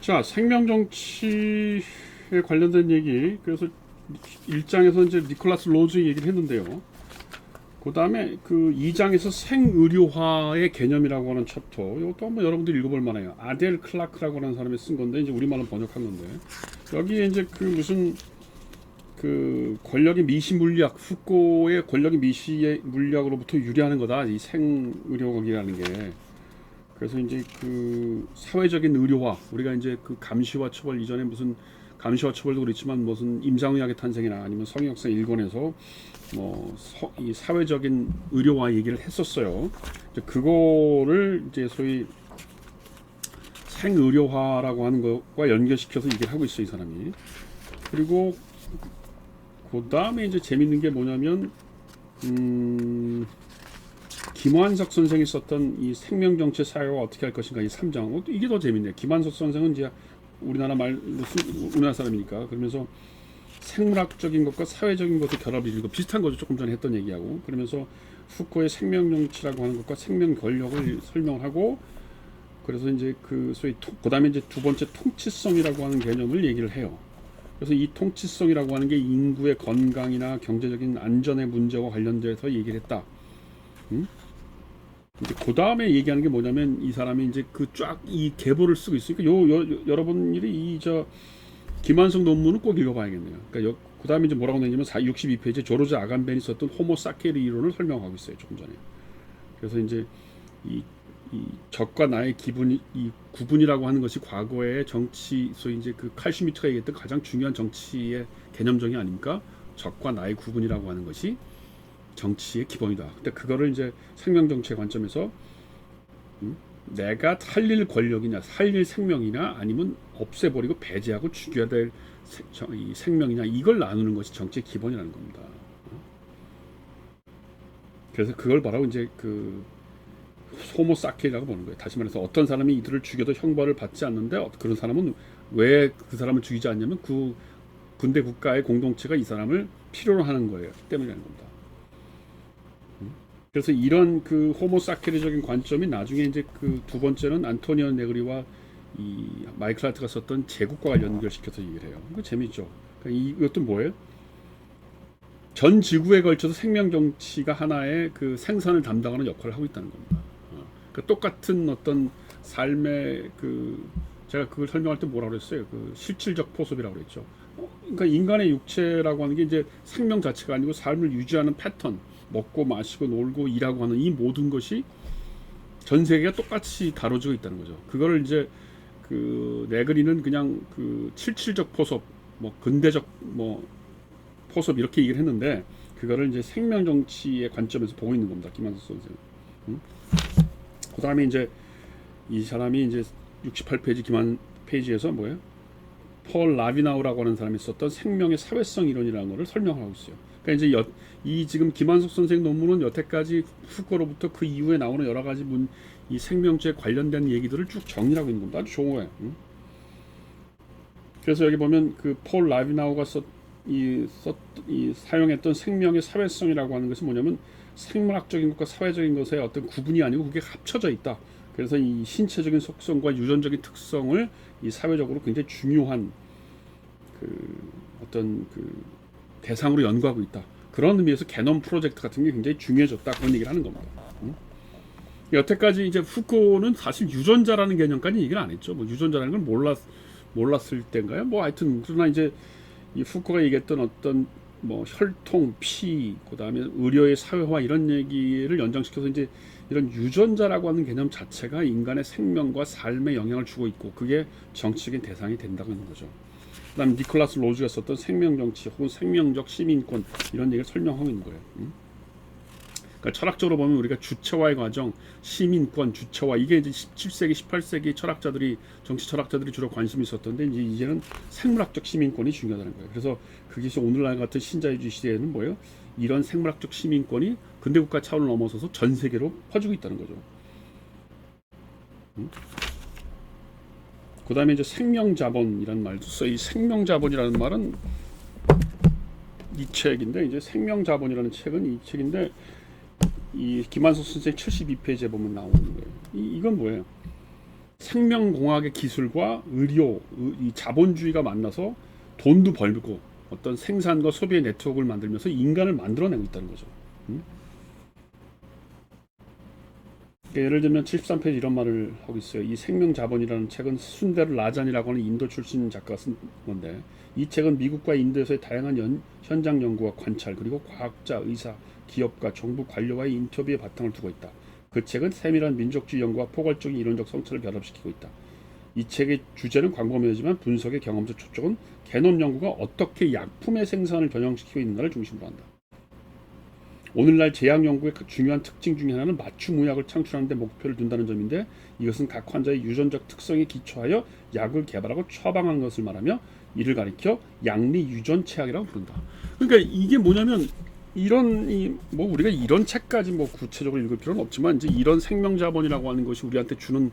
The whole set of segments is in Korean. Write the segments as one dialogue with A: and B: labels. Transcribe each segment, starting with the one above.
A: 자, 생명정치에 관련된 얘기. 그래서 1장에서 이제 니콜라스 로즈 얘기를 했는데요. 그 다음에 그 2장에서 생의료화의 개념이라고 하는 챕터. 이것도 한번 여러분들이 읽어볼 만해요. 아델 클라크라고 하는 사람이 쓴 건데, 이제 우리말로 번역한 건데. 여기에 이제 그 무슨 그 권력의 미시 물리학, 후코의 권력의 미시 물리학으로부터 유래하는 거다. 이 생의료학이라는 게. 그래서 이제 그 사회적인 의료화, 우리가 이제 그 감시와 처벌 이전에 무슨 감시와 처벌도 그렇지만 무슨 임상의학의 탄생이나 아니면 성역사 일권에서 이 사회적인 의료화 얘기를 했었어요. 이제 그거를 이제 소위 생의료화라고 하는 것과 연결시켜서 얘기를 하고 있어요, 이 사람이. 그리고 그 다음에 이제 재밌는 게 뭐냐면 김환석 선생이 썼던 이 생명정치 사회와 어떻게 할 것인가 이 3장. 이게 더 재밌네요. 김환석 선생은 이제 우리나라 사람이니까. 그러면서 생물학적인 것과 사회적인 것을 결합을 이루고 비슷한 거죠. 조금 전에 했던 얘기하고. 그러면서 후코의 생명정치라고 하는 것과 생명 권력을 설명을 하고, 그래서 이제 그 소위 그다음에 이제 두 번째 통치성이라고 하는 개념을 얘기를 해요. 그래서 이 통치성이라고 하는 게 인구의 건강이나 경제적인 안전의 문제와 관련돼서 얘기를 했다. 이제 그 다음에 얘기하는 게 뭐냐면 이 사람이 이제 그 쫙 이 계보를 쓰고 있으니까 여러분들이 이 김한석 논문을 꼭 읽어봐야겠네요. 그러니까 그 다음에 이제 뭐라고 내냐면 62페이지에 조르즈 아간벤이 썼던 호모 사케르 이론을 설명하고 있어요. 조금 전에. 그래서 이제 이 적과 나의 기분이 이 구분이라고 하는 것이 과거의 정치, 소위 이제 그 칼 슈미트가 얘기했던 가장 중요한 정치의 개념정의 아닙니까? 적과 나의 구분이라고 하는 것이 정치의 기본이다. 근데 그거를 이제 생명정치의 관점에서 내가 살릴 권력이냐, 살릴 생명이냐, 아니면 없애버리고 배제하고 죽여야 될 이 생명이냐, 이걸 나누는 것이 정치의 기본이라는 겁니다. 그래서 그걸 바로 이제 그 호모 사케라고 보는 거예요. 다시 말해서 어떤 사람이 이들을 죽여도 형벌을 받지 않는데 그런 사람은 왜 그 사람을 죽이지 않냐면 그 군대 국가의 공동체가 이 사람을 필요로 하는 거예요. 때문이라는 겁니다. 그래서 이런 그 호모 사케르적인 관점이 나중에 이제 그 두 번째는 안토니오 네그리와 이 마이클 하트가 썼던 제국과 연결시켜서 얘기를 해요. 이거 재밌죠. 그러니까 이것도 뭐예요? 전 지구에 걸쳐서 생명 정치가 하나의 그 생산을 담당하는 역할을 하고 있다는 겁니다. 그러니까 똑같은 어떤 삶의 그 제가 그걸 설명할 때 뭐라고 그랬어요? 그 실질적 포섭이라고 그랬죠. 그러니까 인간의 육체라고 하는 게 이제 생명 자체가 아니고 삶을 유지하는 패턴, 먹고 마시고 놀고 일하고 하는 이 모든 것이 전 세계가 똑같이 다뤄지고 있다는 거죠. 그거를 이제 그 네그리는 그냥 그 실질적 포섭, 근대적 포섭 이렇게 얘기를 했는데 그거를 이제 생명 정치의 관점에서 보고 있는 겁니다. 김한석 선생. 그 다음에 이제 이 사람이 이제 68페이지 페이지에서 뭐예요? 폴 라비나우라고 하는 사람이 썼던 생명의 사회성 이론이라는 것을 설명하고 있어요. 그러니까 이제 이 지금 김한석 선생 논문은 여태까지 후코로부터 그 이후에 나오는 여러 가지 이 생명체에 관련된 얘기들을 쭉 정리하고 있는 겁니다. 아주 좋아요. 그래서 여기 보면 그 폴 라비나우가 사용했던 생명의 사회성이라고 하는 것이 뭐냐면 생물학적인 것과 사회적인 것의 어떤 구분이 아니고 그게 합쳐져 있다. 그래서 이 신체적인 속성과 유전적인 특성을 이 사회적으로 굉장히 중요한 그 어떤 그 대상으로 연구하고 있다. 그런 의미에서 게놈 프로젝트 같은 게 굉장히 중요해졌다. 그런 얘기를 하는 겁니다. 여태까지 이제 후코는 사실 유전자라는 개념까지 얘기를 안 했죠. 유전자라는 걸 몰랐을 때인가요? 하여튼 그러나 이제 이 후코가 얘기했던 어떤 혈통, 피, 그다음에 의료의 사회화 이런 얘기를 연장시켜서 이제 이런 유전자라고 하는 개념 자체가 인간의 생명과 삶에 영향을 주고 있고 그게 정치적인 대상이 된다고 하는 거죠. 그다음 니콜라스 로즈가 썼던 생명정치 혹은 생명적 시민권 이런 얘기를 설명하고 있는 거예요. 그러니까 철학적으로 보면 우리가 주체화의 과정, 시민권, 주체화 이게 이제 17세기, 18세기 정치 철학자들이 주로 관심이 있었던데 이제는 생물학적 시민권이 중요하다는 거예요. 그래서 그게 오늘날 같은 신자유주의 시대에는 뭐예요? 이런 생물학적 시민권이 근대국가 차원을 넘어서서 전 세계로 퍼지고 있다는 거죠. 그 다음에 이제 생명자본이라는 말도 써요. 이 생명자본이라는 말은 이 책인데 이제 생명자본이라는 책은 이 책인데 이 김한석 선생 72페이지에 보면 나오는 거예요. 이건 뭐예요? 생명공학의 기술과 의료, 이 자본주의가 만나서 돈도 벌고 어떤 생산과 소비의 네트워크를 만들면서 인간을 만들어내고 있다는 거죠. 그러니까 예를 들면 73페이지 이런 말을 하고 있어요. 이 생명자본이라는 책은 순데르 라잔이라고 하는 인도 출신 작가가 쓴 건데, 이 책은 미국과 인도에서의 다양한 현장 연구와 관찰, 그리고 과학자, 의사, 기업가, 정부 관료와의 인터뷰에 바탕을 두고 있다. 그 책은 세밀한 민족주의 연구와 포괄적인 이론적 성찰을 결합시키고 있다. 이 책의 주제는 광범위하지만 분석의 경험적 초점은 개놈 연구가 어떻게 약품의 생산을 변형시키고 있는가를 중심으로 한다. 오늘날 제약 연구의 중요한 특징 중에 하나는 맞춤 의약을 창출하는 데 목표를 둔다는 점인데, 이것은 각 환자의 유전적 특성에 기초하여 약을 개발하고 처방하는 것을 말하며 이를 가리켜 약리 유전 체학이라고 부른다. 그러니까 이게 뭐냐면, 이런 뭐 우리가 이런 책까지 뭐 구체적으로 읽을 필요는 없지만, 이제 이런 생명자본이라고 하는 것이 우리한테 주는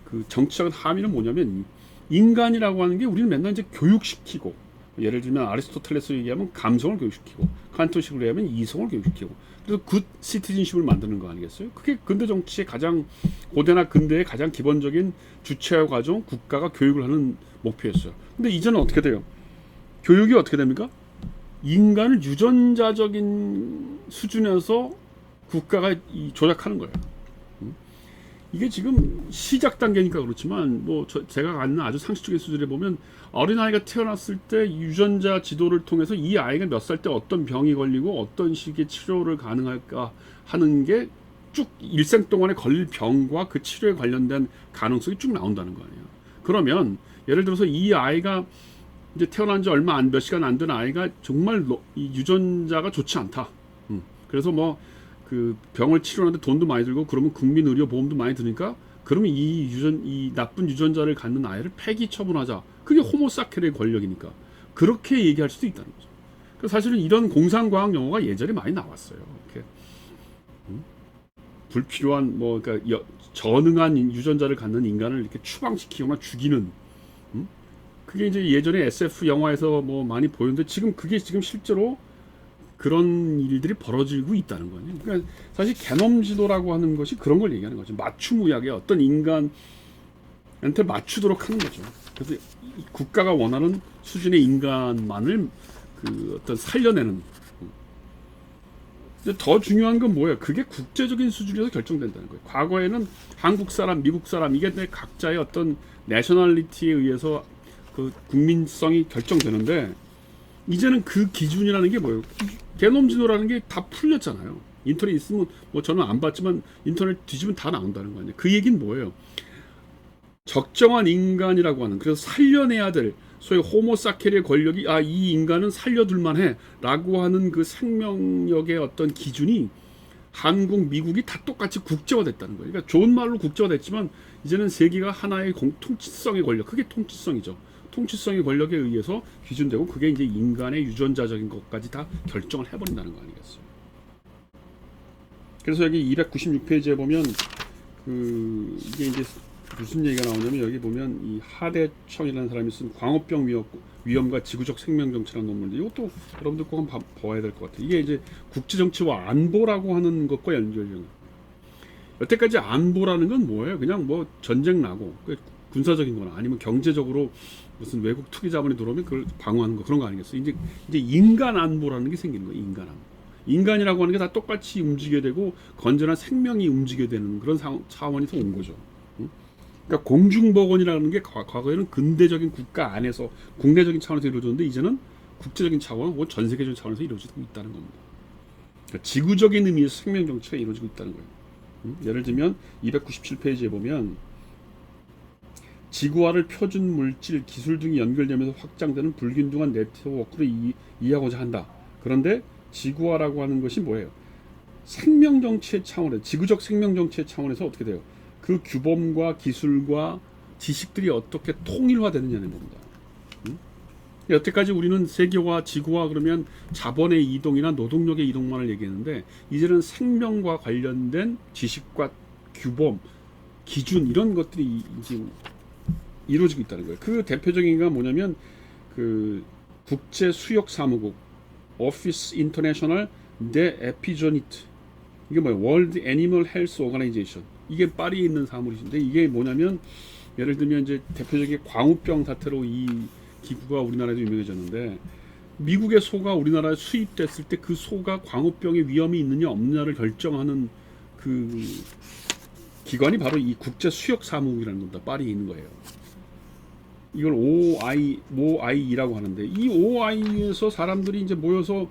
A: 그 정치적인 함의는 뭐냐면, 인간이라고 하는 게 우리는 맨날 이제 교육시키고, 예를 들면 아리스토텔레스 얘기하면 감성을 교육시키고, 칸토식으로 얘기하면 이성을 교육시키고, 그래서 굿 시티즌십을 만드는 거 아니겠어요? 그게 근대 정치의 가장 고대나 근대의 가장 기본적인 주체화 과정, 국가가 교육을 하는 목표였어요. 근데 이제는 어떻게 돼요? 교육이 어떻게 됩니까? 인간을 유전자적인 수준에서 국가가 조작하는 거예요. 이게 지금 시작 단계니까 그렇지만, 뭐 제가 갖는 아주 상식적인 수준에 보면, 어린아이가 태어났을 때 유전자 지도를 통해서 이 아이가 몇 살 때 어떤 병이 걸리고 어떤 식의 치료를 가능할까 하는 게 쭉 일생 동안에 걸릴 병과 그 치료에 관련된 가능성이 쭉 나온다는 거 아니에요. 그러면 예를 들어서 이 아이가 이제 태어난 지 얼마 몇 시간 안 된 아이가 정말 이 유전자가 좋지 않다. 그래서 뭐 그 병을 치료하는데 돈도 많이 들고, 그러면 국민의료보험도 많이 드니까, 그러면 이 나쁜 유전자를 갖는 아이를 폐기 처분하자. 그게 호모사케르의 권력이니까 그렇게 얘기할 수도 있다는 거죠. 그래서 사실은 이런 공상과학 용어가 예전에 많이 나왔어요. 이렇게 불필요한 뭐 그러니까 전응한 유전자를 갖는 인간을 이렇게 추방시키거나 죽이는, 그게 이제 예전에 SF 영화에서 뭐 많이 보였는데, 그게 지금 실제로 그런 일들이 벌어지고 있다는 거예요. 그러니까 사실 개놈 지도라고 하는 것이 그런 걸 얘기하는 거죠. 맞춤 의학에 어떤 인간한테 맞추도록 하는 거죠. 그래서 국가가 원하는 수준의 인간만을 그 어떤 살려내는. 근데 더 중요한 건 뭐예요? 그게 국제적인 수준에서 결정된다는 거예요. 과거에는 한국 사람, 미국 사람, 이게 각자의 어떤 내셔널리티에 의해서 그 국민성이 결정되는데, 이제는 그 기준이라는 게 뭐예요? 개놈 지도라는 게 다 풀렸잖아요. 인터넷 있으면, 뭐 저는 안 봤지만 인터넷 뒤지면 다 나온다는 거 아니에요. 그 얘기는 뭐예요? 적정한 인간이라고 하는, 그래서 살려내야 될 소위 호모사케르의 권력이 이 인간은 살려둘만 해 라고 하는 그 생명력의 어떤 기준이 한국, 미국이 다 똑같이 국제화됐다는 거예요. 그러니까 좋은 말로 국제화됐지만, 이제는 세계가 하나의 통치성의 권력, 그게 통치성이죠. 통치성의 권력에 의해서 기준되고, 그게 이제 인간의 유전자적인 것까지 다 결정을 해버린다는 거 아니겠어요. 그래서 여기 296페이지에 보면 이게 이제 무슨 얘기가 나오냐면, 여기 보면 이 하대청이라는 사람이 쓴 광우병 위험과 지구적 생명 정치라는 논문인데, 이것도 여러분들 꼭 한번 봐야 될 것 같아요. 이게 이제 국제 정치와 안보라고 하는 것과 연결된. 여태까지 안보라는 건 뭐예요? 그냥 뭐 전쟁 나고 군사적인 거나 아니면 경제적으로 무슨 외국 투기 자본이 들어오면 그걸 방어하는 거, 그런 거 아니겠어요? 이제 인간 안보라는 게 생기는 거예요. 인간 안보. 인간이라고 하는 게 다 똑같이 움직여야 되고, 건전한 생명이 움직여야 되는 그런 차원에서 온 거죠. 그러니까 공중보건이라는 게 과거에는 근대적인 국가 안에서 국내적인 차원에서 이루어졌는데, 이제는 국제적인 차원 혹은 전 세계적인 차원에서 이루어지고 있다는 겁니다. 그러니까 지구적인 의미에서 생명 정치가 이루어지고 있다는 거예요. 예를 들면 297페이지에 보면, 지구와를 표준 물질, 기술 등이 연결되면서 확장되는 불균등한 네트워크로 이해하고자 한다. 그런데 지구화라고 하는 것이 뭐예요? 생명 정치의 차원에서, 지구적 생명 정치의 차원에서 어떻게 돼요? 그 규범과 기술과 지식들이 어떻게 통일화되느냐는 겁니다. 여태까지 우리는 세계화, 지구화 그러면 자본의 이동이나 노동력의 이동만을 얘기했는데, 이제는 생명과 관련된 지식과 규범, 기준, 이런 것들이 이제 이루어지고 있다는 거예요. 그 대표적인 게 뭐냐면, 그 국제 수역 사무국 오피스 인터내셔널 데 에피조니트, 이게 뭐예요? 월드 애니멀 헬스 오가나이제이션, 이게 파리에 있는 사무실인데, 이게 뭐냐면 예를 들면 이제 대표적인 광우병 사태로 이 기구가 우리나라에도 유명해졌는데 미국의 소가 우리나라에 수입됐을 때 그 소가 광우병의 위험이 있느냐 없느냐를 결정하는 그 기관이 바로 이 국제수역사무국이라는 겁니다. 파리에 있는 거예요. 이걸 OI라고 하는데 이 OI에서 사람들이 이제 모여서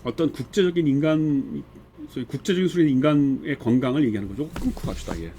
A: 어떤 국제적인 인간, 소위 국제적인 수준의 인간의 건강을 얘기하는 거죠. 끊고 갑시다. 예.